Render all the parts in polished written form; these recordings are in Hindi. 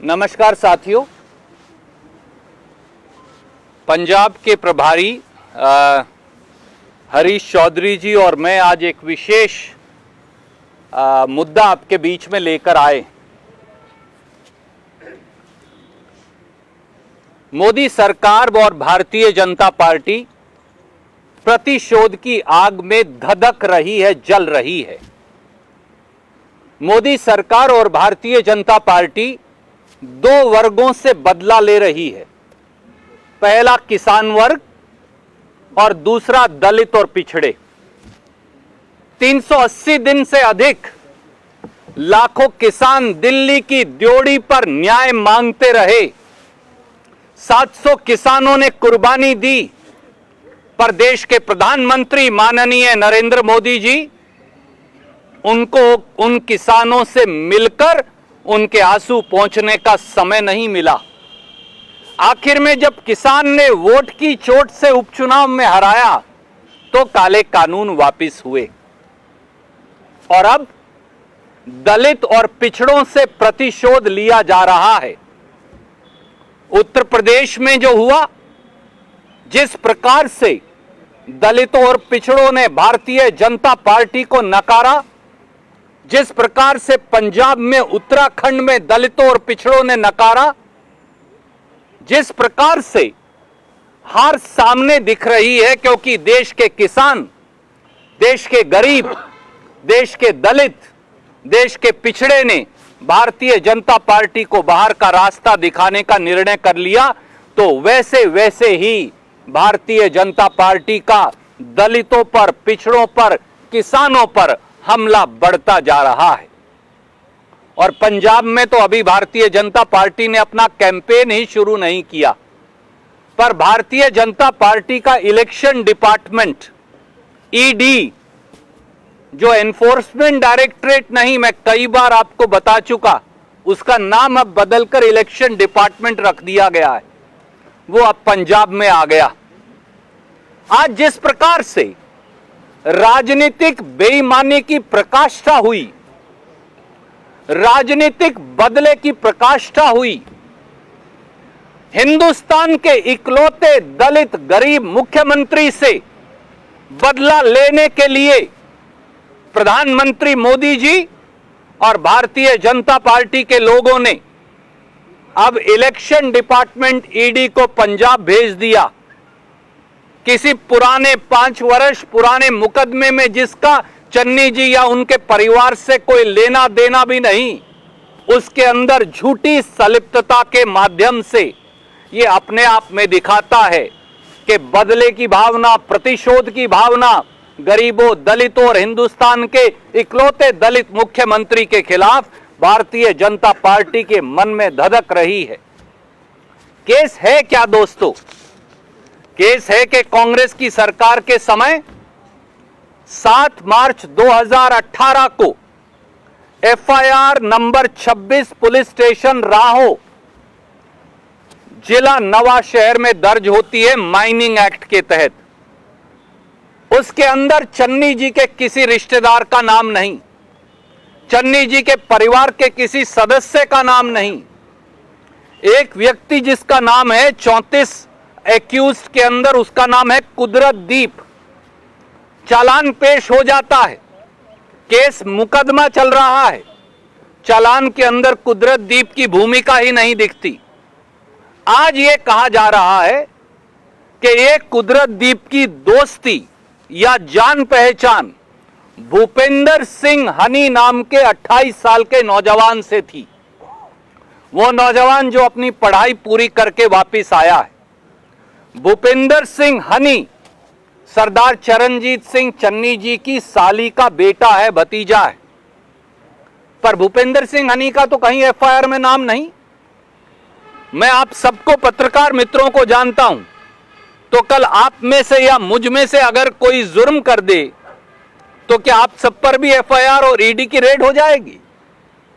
नमस्कार साथियों। पंजाब के प्रभारी हरीश चौधरी जी और मैं आज एक विशेष मुद्दा आपके बीच में लेकर आए। मोदी सरकार और भारतीय जनता पार्टी प्रतिशोध की आग में धधक रही है, जल रही है। मोदी सरकार और भारतीय जनता पार्टी दो वर्गों से बदला ले रही है। पहला किसान वर्ग और दूसरा दलित और पिछड़े। 380 दिन से अधिक लाखों किसान दिल्ली की ड्योढ़ी पर न्याय मांगते रहे। 700 किसानों ने कुर्बानी दी, पर देश के प्रधानमंत्री माननीय नरेंद्र मोदी जी उनको उन किसानों से मिलकर उनके आंसू पहुंचने का समय नहीं मिला। आखिर में जब किसान ने वोट की चोट से उपचुनाव में हराया तो काले कानून वापस हुए और अब दलित और पिछड़ों से प्रतिशोध लिया जा रहा है। उत्तर प्रदेश में जो हुआ, जिस प्रकार से दलितों और पिछड़ों ने भारतीय जनता पार्टी को नकारा, जिस प्रकार से पंजाब में, उत्तराखंड में दलितों और पिछड़ों ने नकारा, जिस प्रकार से हार सामने दिख रही है, क्योंकि देश के किसान, देश के गरीब, देश के दलित, देश के पिछड़े ने भारतीय जनता पार्टी को बाहर का रास्ता दिखाने का निर्णय कर लिया, तो वैसे वैसे ही भारतीय जनता पार्टी का दलितों पर, पिछड़ों पर, किसानों पर हमला बढ़ता जा रहा है। और पंजाब में तो अभी भारतीय जनता पार्टी ने अपना कैंपेन ही शुरू नहीं किया, पर भारतीय जनता पार्टी का इलेक्शन डिपार्टमेंट ईडी, जो एनफोर्समेंट डायरेक्टरेट नहीं, मैं कई बार आपको बता चुका, उसका नाम अब बदलकर इलेक्शन डिपार्टमेंट रख दिया गया है, वो अब पंजाब में आ गया। आज जिस प्रकार से राजनीतिक बेईमानी की प्रकाष्ठा हुई, राजनीतिक बदले की प्रकाष्ठा हुई, हिंदुस्तान के इकलौते दलित गरीब मुख्यमंत्री से बदला लेने के लिए प्रधानमंत्री मोदी जी और भारतीय जनता पार्टी के लोगों ने अब इलेक्शन डिपार्टमेंट ईडी को पंजाब भेज दिया। किसी पुराने 5 वर्ष पुराने मुकदमे में जिसका चन्नी जी या उनके परिवार से कोई लेना देना भी नहीं, उसके अंदर झूठी संलिप्तता के माध्यम से ये अपने आप में दिखाता है कि बदले की भावना, प्रतिशोध की भावना गरीबों, दलितों और हिंदुस्तान के इकलौते दलित मुख्यमंत्री के खिलाफ भारतीय जनता पार्टी के मन में धधक रही है। केस है क्या दोस्तों? केस है कि कांग्रेस की सरकार के समय 7 मार्च 2018 को एफआईआर नंबर 26 पुलिस स्टेशन राहो, जिला नवा शहर में दर्ज होती है माइनिंग एक्ट के तहत। उसके अंदर चन्नी जी के किसी रिश्तेदार का नाम नहीं, चन्नी जी के परिवार के किसी सदस्य का नाम नहीं। एक व्यक्ति जिसका नाम है 34 एक्यूज्ड के अंदर, उसका नाम है कुदरतदीप। चालान पेश हो जाता है, केस मुकदमा चल रहा है, चालान के अंदर कुदरतदीप की भूमिका ही नहीं दिखती। आज ये कहा जा रहा है कि ये कुदरतदीप की दोस्ती या जान पहचान भूपेंद्र सिंह हनी नाम के 28 साल के नौजवान से थी। वो नौजवान जो अपनी पढ़ाई पूरी करके वापस आया है। भूपेंद्र सिंह हनी सरदार चरणजीत सिंह चन्नी जी की साली का बेटा है, भतीजा है। पर भूपेंद्र सिंह हनी का तो कहीं एफआईआर में नाम नहीं। मैं आप सबको, पत्रकार मित्रों को जानता हूं, तो कल आप में से या मुझ में से अगर कोई जुर्म कर दे तो क्या आप सब पर भी एफआईआर और ईडी की रेड हो जाएगी?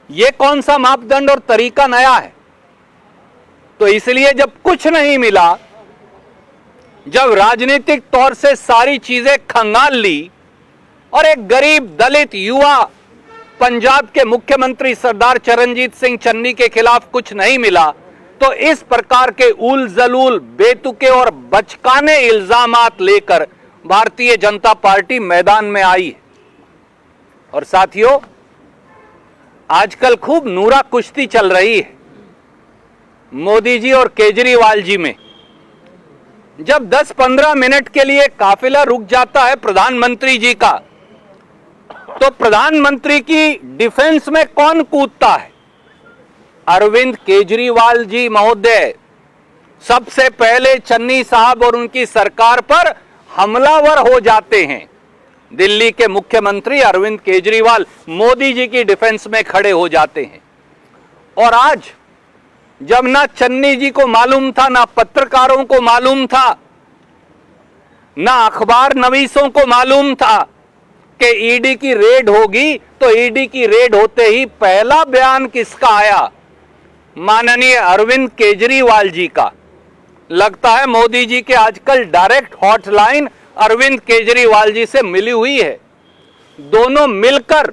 ये कौन सा मापदंड और तरीका नया है? तो इसलिए जब कुछ नहीं मिला, जब राजनीतिक तौर से सारी चीजें खंगाल ली और एक गरीब दलित युवा पंजाब के मुख्यमंत्री सरदार चरणजीत सिंह चन्नी के खिलाफ कुछ नहीं मिला, तो इस प्रकार के उल जलूल, बेतुके और बचकाने इल्जामात लेकर भारतीय जनता पार्टी मैदान में आई है। और साथियों, आजकल खूब नूरा कुश्ती चल रही है मोदी जी और केजरीवाल जी में। जब 10-15 मिनट के लिए काफिला रुक जाता है प्रधानमंत्री जी का, तो प्रधानमंत्री की डिफेंस में कौन कूदता है? अरविंद केजरीवाल जी महोदय सबसे पहले चन्नी साहब और उनकी सरकार पर हमलावर हो जाते हैं। दिल्ली के मुख्यमंत्री अरविंद केजरीवाल मोदी जी की डिफेंस में खड़े हो जाते हैं। और आज जब ना चन्नी जी को मालूम था, ना पत्रकारों को मालूम था, ना अखबार नवीसों को मालूम था कि ईडी की रेड होगी, तो ईडी की रेड होते ही पहला बयान किसका आया? माननीय अरविंद केजरीवाल जी का। लगता है मोदी जी के आजकल डायरेक्ट हॉटलाइन अरविंद केजरीवाल जी से मिली हुई है। दोनों मिलकर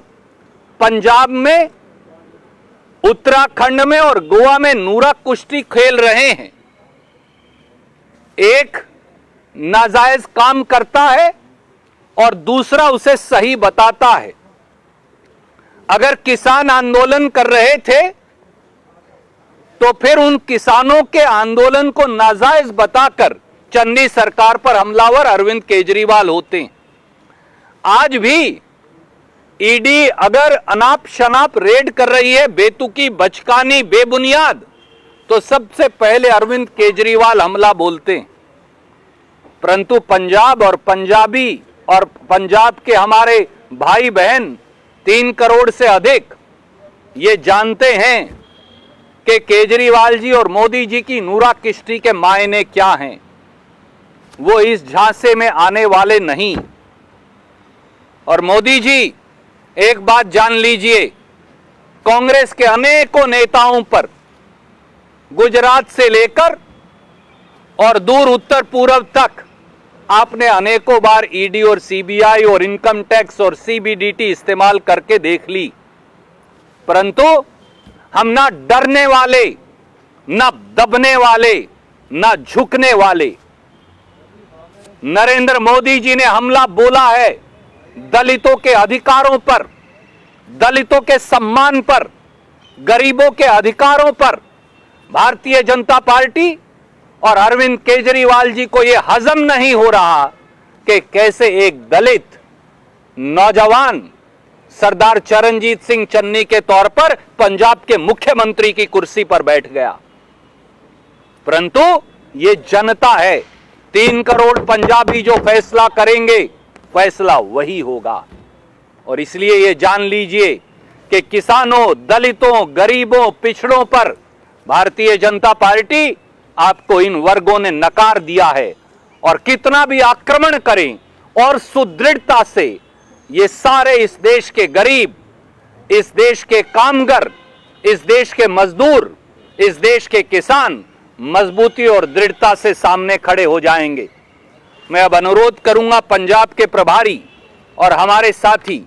पंजाब में, उत्तराखंड में और गोवा में नूरा कुश्ती खेल रहे हैं। एक नाजायज काम करता है और दूसरा उसे सही बताता है। अगर किसान आंदोलन कर रहे थे तो फिर उन किसानों के आंदोलन को नाजायज बताकर चन्नी सरकार पर हमलावर अरविंद केजरीवाल होते हैं। आज भी ईडी अगर अनाप शनाप रेड कर रही है, बेतुकी, बचकानी, बेबुनियाद, तो सबसे पहले अरविंद केजरीवाल हमला बोलते हैं। परंतु पंजाब और पंजाबी और पंजाब के हमारे भाई बहन 3 करोड़ से अधिक ये जानते हैं कि केजरीवाल जी और मोदी जी की नूरा किश्ती के मायने क्या हैं। वो इस झांसे में आने वाले नहीं। और मोदी जी, एक बात जान लीजिए, कांग्रेस के अनेकों नेताओं पर गुजरात से लेकर और दूर उत्तर पूर्व तक आपने अनेकों बार ईडी और सीबीआई और इनकम टैक्स और सीबीडीटी इस्तेमाल करके देख ली, परंतु हम ना डरने वाले, ना दबने वाले, ना झुकने वाले। नरेंद्र मोदी जी ने हमला बोला है दलितों के अधिकारों पर, दलितों के सम्मान पर, गरीबों के अधिकारों पर। भारतीय जनता पार्टी और अरविंद केजरीवाल जी को यह हजम नहीं हो रहा कि कैसे एक दलित नौजवान सरदार चरणजीत सिंह चन्नी के तौर पर पंजाब के मुख्यमंत्री की कुर्सी पर बैठ गया। परंतु ये जनता है, 3 करोड़ पंजाबी जो फैसला करेंगे, फैसला वही होगा। और इसलिए ये जान लीजिए कि किसानों, दलितों, गरीबों, पिछड़ों पर भारतीय जनता पार्टी, आपको इन वर्गों ने नकार दिया है। और कितना भी आक्रमण करें और सुदृढ़ता से ये सारे इस देश के गरीब, इस देश के कामगर, इस देश के मजदूर, इस देश के किसान मजबूती और दृढ़ता से सामने खड़े हो जाएंगे। मैं अब अनुरोध करूंगा पंजाब के प्रभारी और हमारे साथी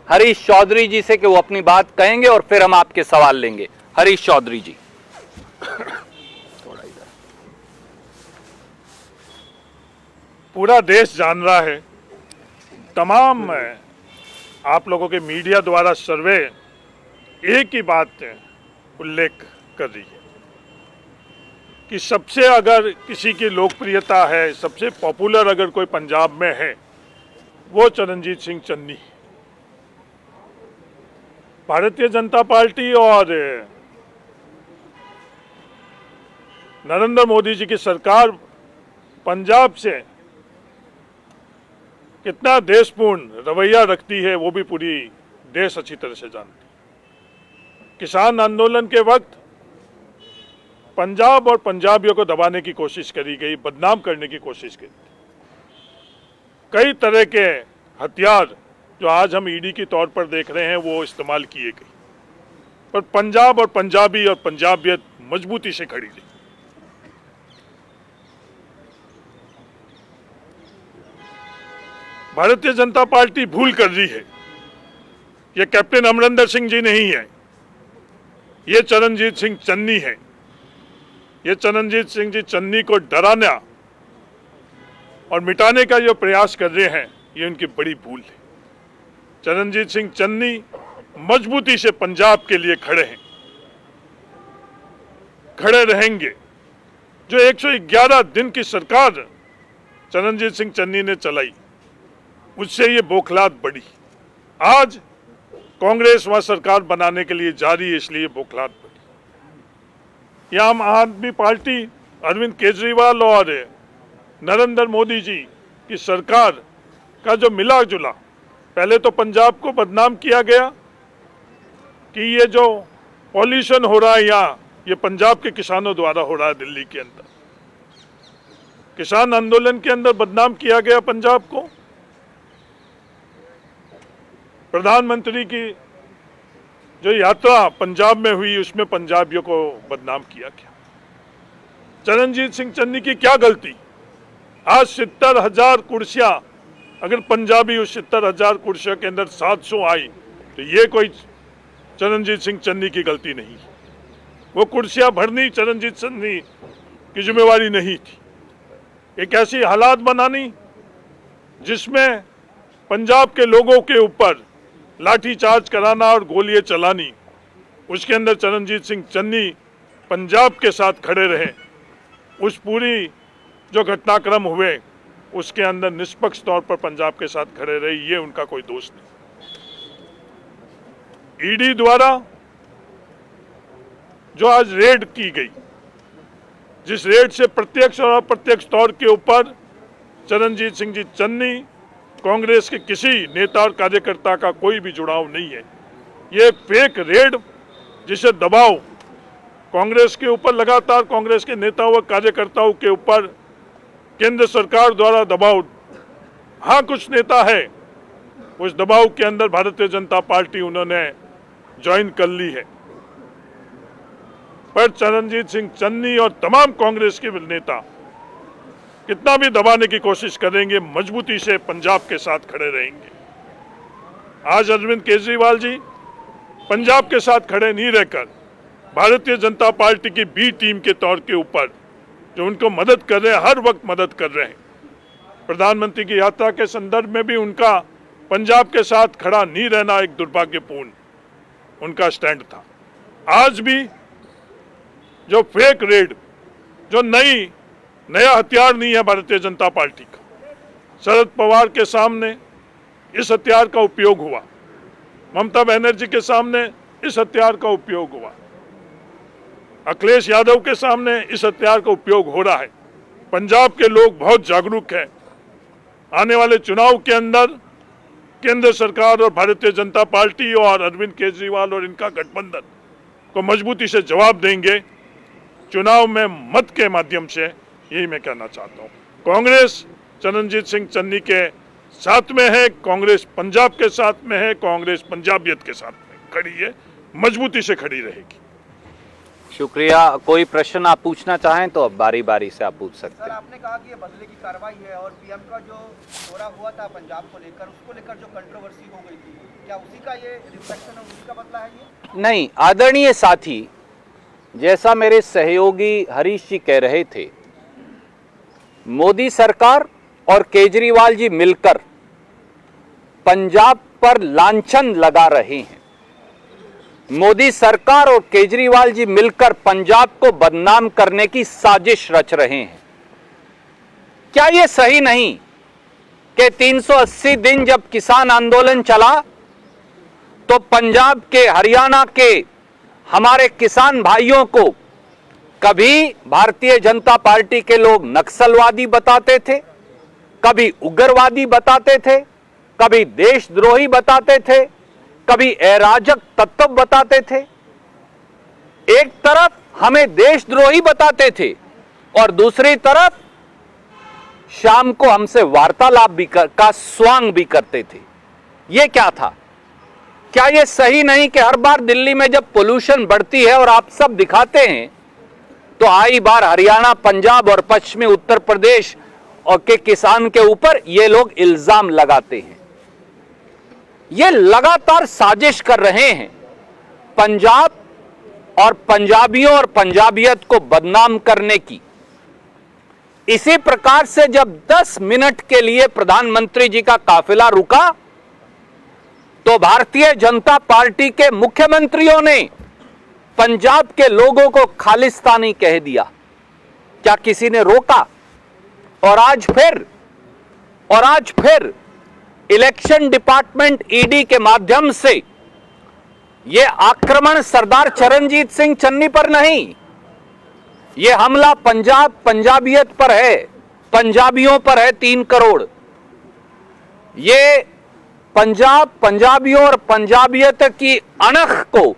हरीश चौधरी जी से कि वो अपनी बात कहेंगे और फिर हम आपके सवाल लेंगे। हरीश चौधरी जी। पूरा देश जान रहा है, तमाम आप लोगों के मीडिया द्वारा सर्वे एक ही बात उल्लेख कर रही है कि सबसे अगर किसी की लोकप्रियता है, सबसे पॉपुलर अगर कोई पंजाब में है, वो चरणजीत सिंह चन्नी। भारतीय जनता पार्टी और नरेंद्र मोदी जी की सरकार पंजाब से कितना देशपूर्ण रवैया रखती है, वो भी पूरी देश अच्छी तरह से जानती है। किसान आंदोलन के वक्त पंजाब और पंजाबियों को दबाने की कोशिश करी गई, बदनाम करने की कोशिश की। कई तरह के हथियार जो आज हम ईडी के तौर पर देख रहे हैं, वो इस्तेमाल किए गए, पर पंजाब और पंजाबी और पंजाबियत मजबूती से खड़ी रही। भारतीय जनता पार्टी भूल कर रही है ये कैप्टन अमरिंदर सिंह जी नहीं है, ये चरणजीत सिंह चन्नी है। ये चरणजीत सिंह जी चन्नी को डराना और मिटाने का जो प्रयास कर रहे हैं, ये उनकी बड़ी भूल है। चरणजीत सिंह चन्नी मजबूती से पंजाब के लिए खड़े हैं, खड़े रहेंगे। जो 111 दिन की सरकार चरणजीत सिंह चन्नी ने चलाई, उससे ये बौखलाहट बढ़ी। आज कांग्रेस वहां सरकार बनाने के लिए जा रही है, इसलिए बौखलाहट बढ़ी। यह आम आदमी पार्टी अरविंद केजरीवाल और नरेंद्र मोदी जी की सरकार का जो मिला जुला, पहले तो पंजाब को बदनाम किया गया कि ये जो पॉल्यूशन हो रहा है यहाँ, ये पंजाब के किसानों द्वारा हो रहा है। दिल्ली के अंदर किसान आंदोलन के अंदर बदनाम किया गया पंजाब को। प्रधानमंत्री की जो यात्रा पंजाब में हुई, उसमें पंजाबियों को बदनाम किया गया। चरणजीत सिंह चन्नी की क्या गलती? आज 70,000 कुर्सियां, अगर पंजाबी उस 70,000 कुर्सियों के अंदर 700 आई, तो ये कोई चरणजीत सिंह चन्नी की गलती नहीं। वो कुर्सियां भरनी चरणजीत चन्नी की जिम्मेवारी नहीं थी। एक ऐसी हालात बनानी जिसमें पंजाब के लोगों के ऊपर लाठीचार्ज कराना और गोलियां चलानी, उसके अंदर चरणजीत सिंह चन्नी पंजाब के साथ खड़े रहे। उस पूरी जो घटनाक्रम हुए, उसके अंदर निष्पक्ष तौर पर पंजाब के साथ खड़े रहे, ये उनका कोई दोष नहीं। ईडी द्वारा जो आज रेड की गई, जिस रेड से प्रत्यक्ष और अप्रत्यक्ष तौर के ऊपर चरणजीत सिंह जी चन्नी, कांग्रेस के किसी नेता और कार्यकर्ता का कोई भी जुड़ाव नहीं है। ये फेक रेड, जिसे दबाव कांग्रेस के ऊपर, लगातार कांग्रेस के नेताओं व कार्यकर्ताओं के ऊपर केंद्र सरकार द्वारा दबाव, हाँ कुछ नेता है, उस दबाव के अंदर भारतीय जनता पार्टी उन्होंने ज्वाइन कर ली है। पर चरणजीत सिंह चन्नी और तमाम कांग्रेस के नेता कितना भी दबाने की कोशिश करेंगे, मजबूती से पंजाब के साथ खड़े रहेंगे। आज अरविंद केजरीवाल जी पंजाब के साथ खड़े नहीं रहकर भारतीय जनता पार्टी की बी टीम के तौर के ऊपर जो उनको मदद कर रहे हैं, हर वक्त मदद कर रहे हैं। प्रधानमंत्री की यात्रा के संदर्भ में भी उनका पंजाब के साथ खड़ा नहीं रहना एक दुर्भाग्यपूर्ण उनका स्टैंड था। आज भी जो फेक रेड, जो नया हथियार नहीं है भारतीय जनता पार्टी का, शरद पवार के सामने इस हथियार का उपयोग हुआ, ममता बनर्जी के सामने इस हथियार का उपयोग हुआ, अखिलेश यादव के सामने इस हथियार का उपयोग हो रहा है। पंजाब के लोग बहुत जागरूक हैं। आने वाले चुनाव के अंदर केंद्र सरकार और भारतीय जनता पार्टी और अरविंद केजरीवाल और इनका गठबंधन को मजबूती से जवाब देंगे, चुनाव में मत के माध्यम से। यही मैं कहना चाहता हूँ। कांग्रेस चरणजीत सिंह चन्नी के साथ में है, कांग्रेस पंजाब के साथ में है, कांग्रेस पंजाबियत के साथ में खड़ी है, मजबूती से खड़ी रहेगी। शुक्रिया। कोई प्रश्न आप पूछना चाहें तो अब बारी बारी से आप पूछ सकते हैं। सर, आपने कहा कि ये बदले की कार्रवाई है और पीएम का जो दौरा हुआ था पंजाब को लेकर, उसको लेकर जो कंट्रोवर्सी हो गई थी, क्या उसी का ये रिफ्लेक्शन है, उसी का बदला है ये? नहीं, आदरणीय साथी, जैसा मेरे सहयोगी हरीश जी कह रहे थे, मोदी सरकार और केजरीवाल जी मिलकर पंजाब पर लांछन लगा रहे हैं। मोदी सरकार और केजरीवाल जी मिलकर पंजाब को बदनाम करने की साजिश रच रहे हैं। क्या यह सही नहीं कि 380 दिन जब किसान आंदोलन चला तो पंजाब के, हरियाणा के हमारे किसान भाइयों को कभी भारतीय जनता पार्टी के लोग नक्सलवादी बताते थे, कभी उग्रवादी बताते थे, कभी देशद्रोही बताते थे, कभी अराजक तत्व बताते थे। एक तरफ हमें देशद्रोही बताते थे और दूसरी तरफ शाम को हमसे वार्तालाप भी का स्वांग भी करते थे। यह क्या था? क्या यह सही नहीं कि हर बार दिल्ली में जब पोल्यूशन बढ़ती है और आप सब दिखाते हैं, तो आई बार हरियाणा, पंजाब और पश्चिमी उत्तर प्रदेश और के किसान के ऊपर ये लोग इल्जाम लगाते हैं? ये लगातार साजिश कर रहे हैं पंजाब और पंजाबियों और पंजाबियत को बदनाम करने की। इसी प्रकार से जब 10 मिनट के लिए प्रधानमंत्री जी का काफिला रुका तो भारतीय जनता पार्टी के मुख्यमंत्रियों ने पंजाब के लोगों को खालिस्तानी कह दिया। क्या किसी ने रोका? और आज फिर इलेक्शन डिपार्टमेंट ईडी के माध्यम से यह आक्रमण सरदार चरणजीत सिंह चन्नी पर नहीं, यह हमला पंजाबियत पर है, पंजाबियों पर है 3 करोड़। यह पंजाबियों और पंजाबियत की अणख को,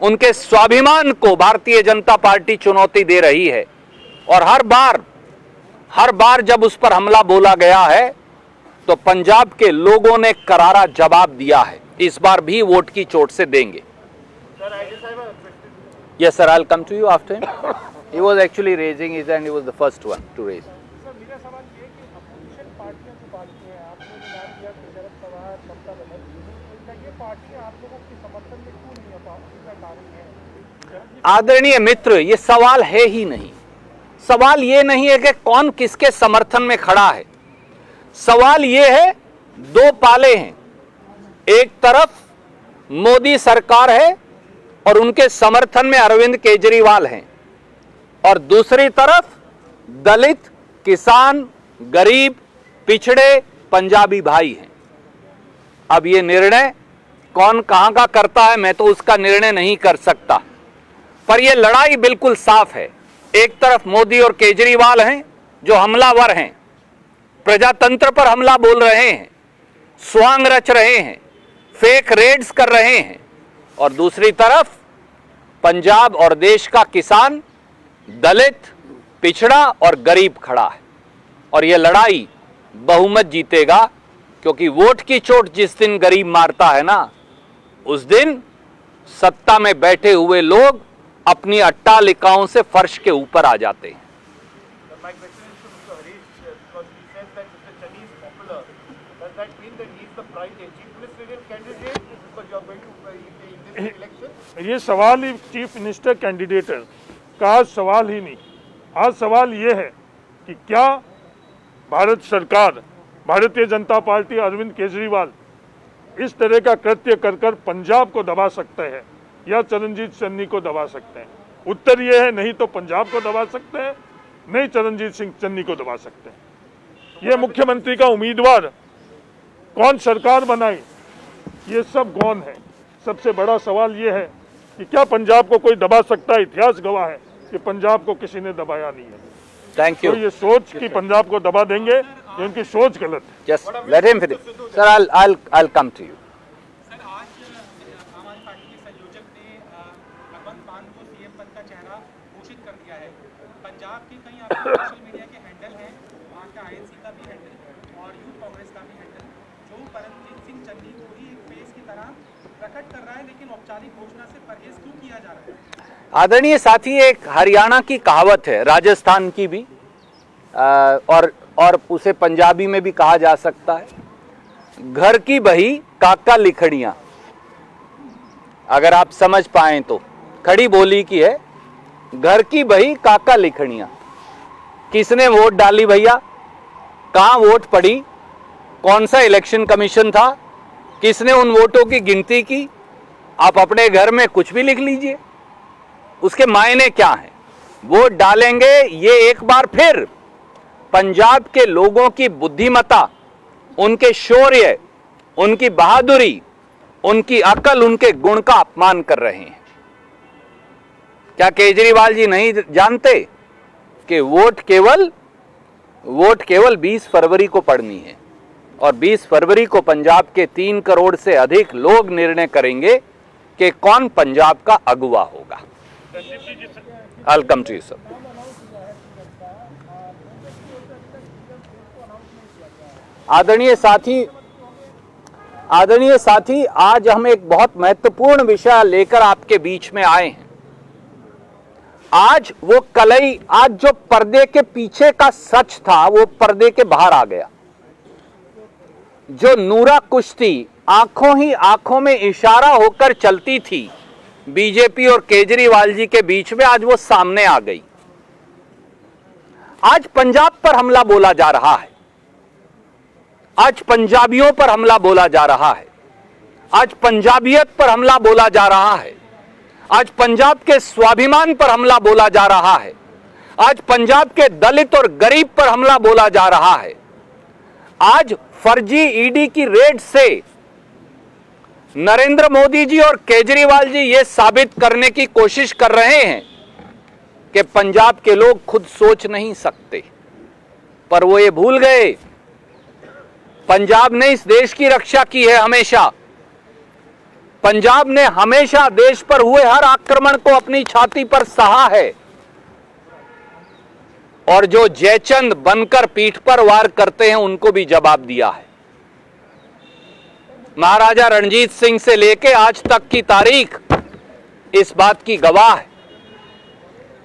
उनके स्वाभिमान को भारतीय जनता पार्टी चुनौती दे रही है। और हर बार जब उस पर हमला बोला गया है तो पंजाब के लोगों ने करारा जवाब दिया है। इस बार भी वोट की चोट से देंगे। Yes sir, I'll come to you after him. He was actually raising his hand. He was the first one to raise. Sir, मेरा सवाल ये है कि अपोजिशन पार्टियां जो पार्टियां हैं, आपने भी नाम दिया कि शरद पवार, ममता बनर्जी, ये पार्टियां आप लोगों के समर्थन में क्यों नहीं आ पाती? इसका कारण है आदरणीय मित्र, ये सवाल है ही नहीं। सवाल ये नहीं है कि कौन किसके समर्थन में खड़ा है। सवाल ये है, 2 पाले हैं। एक तरफ मोदी सरकार है और उनके समर्थन में अरविंद केजरीवाल हैं, और दूसरी तरफ दलित, किसान, गरीब, पिछड़े पंजाबी भाई हैं। अब ये निर्णय कौन कहां का करता है, मैं तो उसका निर्णय नहीं कर सकता, पर यह लड़ाई बिल्कुल साफ है। एक तरफ मोदी और केजरीवाल हैं जो हमलावर हैं, प्रजातंत्र पर हमला बोल रहे हैं, स्वांग रच रहे हैं, फेक रेड्स कर रहे हैं, और दूसरी तरफ पंजाब और देश का किसान, दलित, पिछड़ा और गरीब खड़ा है। और यह लड़ाई बहुमत जीतेगा, क्योंकि वोट की चोट जिस दिन गरीब मारता है ना, उस दिन सत्ता में बैठे हुए लोग अपनी अट्टालिकाओं से फर्श के ऊपर आ जाते हैं। ये सवाल ही चीफ मिनिस्टर कैंडिडेट का आज सवाल ही नहीं। आज सवाल ये है कि क्या भारत सरकार, भारतीय जनता पार्टी, अरविंद केजरीवाल इस तरह का कृत्य कर कर पंजाब को दबा सकते हैं या चरणजीत चन्नी को दबा सकते हैं? उत्तर ये है, नहीं तो पंजाब को दबा सकते हैं, नहीं चरणजीत सिंह चन्नी को दबा सकते हैं। ये मुख्यमंत्री का उम्मीदवार कौन सरकार बनाए, ये सब कौन है? सबसे बड़ा सवाल ये है कि क्या पंजाब को कोई दबा सकता है? इतिहास गवाह है कि पंजाब को किसी ने दबाया नहीं है। Thank you. तो ये सोच कि पंजाब को दबा देंगे, ये उनकी सोच गलत है। Just let him finish sir. I'll come to you. Sir, आज आम आदमी पार्टी के संयोजक ने भगवंत मान को सीएम पद का चेहरा घोषित कर दिया है। पंजाब के कई आपके सोशल मीडिया के हैंडल हैं, वहाँ का आईएनसी का भी हैंडल और यूथ कांग्रेस का भी हैंडल, जो परमजीत सिंह चन्नी को ही एक फेस की तरह प्रकट कर रहा है, लेकिन औपचारिक घोषणा से परहेज क्यों किया जा रहा है? आदरणीय साथी, एक हरियाणा की कहावत है, राजस्थान की भी, और उसे पंजाबी में भी कहा जा सकता है, घर की बही काका लिखड़ियां। अगर आप समझ पाए तो खड़ी बोली की है, घर की बही काका लिखड़ियां। किसने वोट डाली भैया, कहां वोट पड़ी, कौन सा इलेक्शन कमीशन था, किसने उन वोटों की गिनती की? आप अपने घर में कुछ भी लिख लीजिए, उसके मायने क्या हैं? वोट डालेंगे, ये एक बार फिर पंजाब के लोगों की बुद्धिमत्ता, उनके शौर्य, उनकी बहादुरी, उनकी अकल, उनके गुण का अपमान कर रहे हैं। क्या केजरीवाल जी नहीं जानते कि वोट केवल 20 फरवरी को पड़नी है, और 20 फरवरी को पंजाब के 3 करोड़ से अधिक लोग निर्णय करेंगे कि कौन पंजाब का अगुवा होगा। I'll come to you, sir. आदरणीय साथी, आज हम एक बहुत महत्वपूर्ण विषय लेकर आपके बीच में आए हैं। आज जो पर्दे के पीछे का सच था, वो पर्दे के बाहर आ गया। जो नूरा कुश्ती आंखों ही आंखों में इशारा होकर चलती थी बीजेपी और केजरीवाल जी के बीच में, आज वो सामने आ गई। आज पंजाब पर हमला बोला जा रहा है, आज पंजाबियों पर हमला बोला जा रहा है, आज पंजाबियत पर हमला बोला जा रहा है, आज पंजाब के स्वाभिमान पर हमला बोला जा रहा है, आज पंजाब के दलित और गरीब पर हमला बोला जा रहा है। आज फर्जी ईडी की रेड से नरेंद्र मोदी जी और केजरीवाल जी ये साबित करने की कोशिश कर रहे हैं कि पंजाब के लोग खुद सोच नहीं सकते, पर वो ये भूल गए पंजाब ने इस देश की रक्षा की है हमेशा। पंजाब ने हमेशा देश पर हुए हर आक्रमण को अपनी छाती पर सहा है और जो जयचंद बनकर पीठ पर वार करते हैं उनको भी जवाब दिया है। महाराजा रणजीत सिंह से लेकर आज तक की तारीख इस बात की गवाह है।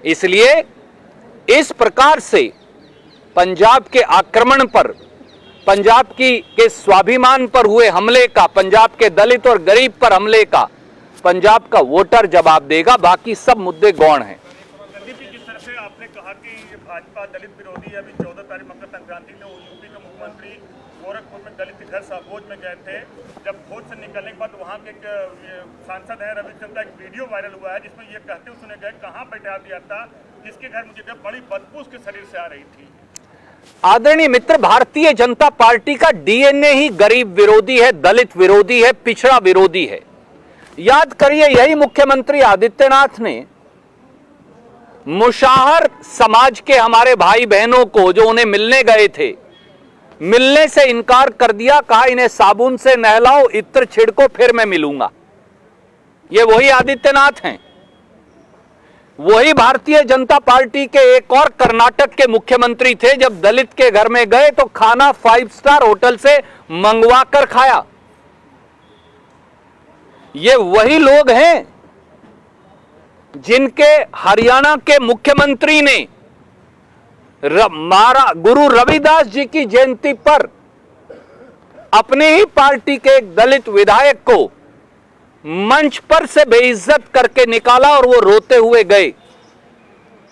इसलिए इस प्रकार से पंजाब के आक्रमण पर, पंजाब के स्वाभिमान पर हुए हमले का, पंजाब के दलित और गरीब पर हमले का पंजाब का वोटर जवाब देगा। बाकी सब मुद्दे गौण हैं। किस तरह से आपने कहा कि ये भाजपा दलित विरोधी है। अभी 14 तारीख मकर संक्रांति में यूपी के मुख्यमंत्री गोरखपुर में दलित के घर साहबोज में गए थे। जब भोज से निकलने के बाद वहाँ के एक सांसद है रविचंद्र का एक वीडियो वायरल हुआ है जिसमें ये कहते हुए सुने गए कहाँ बैठा दिया था, जिसके घर मुझे बड़ी बदबू उसके शरीर से आ रही थी। आदरणीय मित्र, भारतीय जनता पार्टी का डीएनए ही गरीब विरोधी है, दलित विरोधी है, पिछड़ा विरोधी है। याद करिए, यही मुख्यमंत्री आदित्यनाथ ने मुशाहर समाज के हमारे भाई बहनों को जो उन्हें मिलने गए थे, मिलने से इनकार कर दिया। कहा इन्हें साबुन से नहलाओ, इत्र छिड़को, फिर मैं मिलूंगा। ये वही आदित्यनाथ हैं। वही भारतीय जनता पार्टी के एक और कर्नाटक के मुख्यमंत्री थे। जब दलित के घर में गए तो खाना 5 स्टार होटल से मंगवा कर खाया। ये वही लोग हैं जिनके हरियाणा के मुख्यमंत्री ने गुरु रविदास जी की जयंती पर अपने ही पार्टी के एक दलित विधायक को मंच पर से बेइज्जत करके निकाला और वो रोते हुए गए।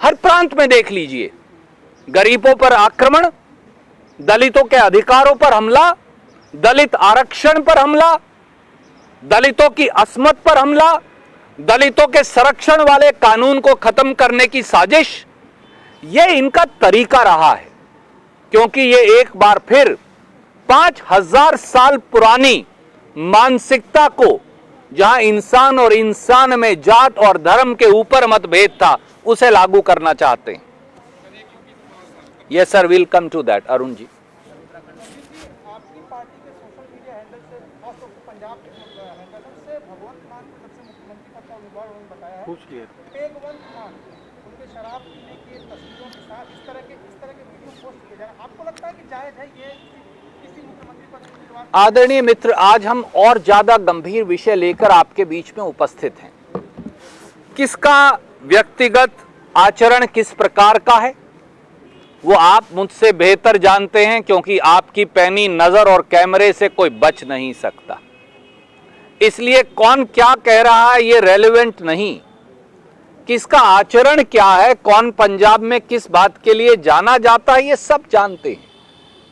हर प्रांत में देख लीजिए, गरीबों पर आक्रमण, दलितों के अधिकारों पर हमला, दलित आरक्षण पर हमला, दलितों की अस्मत पर हमला, दलितों के संरक्षण वाले कानून को खत्म करने की साजिश। ये इनका तरीका रहा है, क्योंकि ये एक बार फिर 5000 साल पुरानी मानसिकता को, जहां इंसान और इंसान में जात और धर्म के ऊपर मतभेद था, उसे लागू करना चाहते हैं। Yes sir, will come to that. Arun ji, आपकी पार्टी के सोशल मीडिया हैंडल से, खासतौर से पंजाब के हैंडल से भगवंत मान को जब से मुख्यमंत्री पद का उम्मीदवार उन्होंने बताया है, भगवंत मान उनके शराब पीने की तस्वीरों के साथ इस तरह के वीडियो पोस्ट किए जा रहे हैं। आपको लगता है कि जायज है ये किसी मुख्यमंत्री पद के उम्मीदवार? आदरणीय मित्र, आज हम और ज्यादा गंभीर विषय लेकर आपके बीच में उपस्थित हैं। किसका व्यक्तिगत आचरण किस प्रकार का है वो आप मुझसे बेहतर जानते हैं, क्योंकि आपकी पैनी नजर और कैमरे से कोई बच नहीं सकता। इसलिए कौन क्या कह रहा है ये रेलेवेंट नहीं, किसका आचरण क्या है, कौन पंजाब में किस बात के लिए जाना जाता है, ये सब जानते हैं।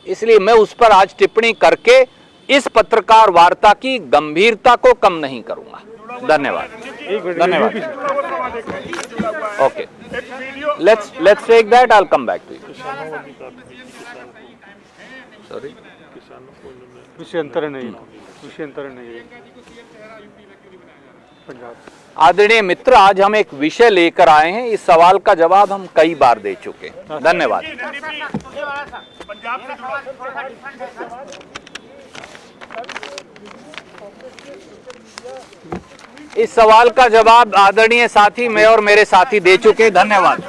इसलिए मैं उस पर आज टिप्पणी करके इस पत्रकार वार्ता की गंभीरता को कम नहीं करूंगा। धन्यवाद। धन्यवाद। Okay, let's take that, I will come back to you. Sorry, विषयांतर नहीं पंजाब। आदरणीय मित्र, आज हम एक विषय लेकर आए हैं। इस सवाल का जवाब हम कई बार दे चुके हैं। धन्यवाद। इस सवाल का जवाब आदरणीय साथी मैं और मेरे साथी दे चुके हैं। धन्यवाद।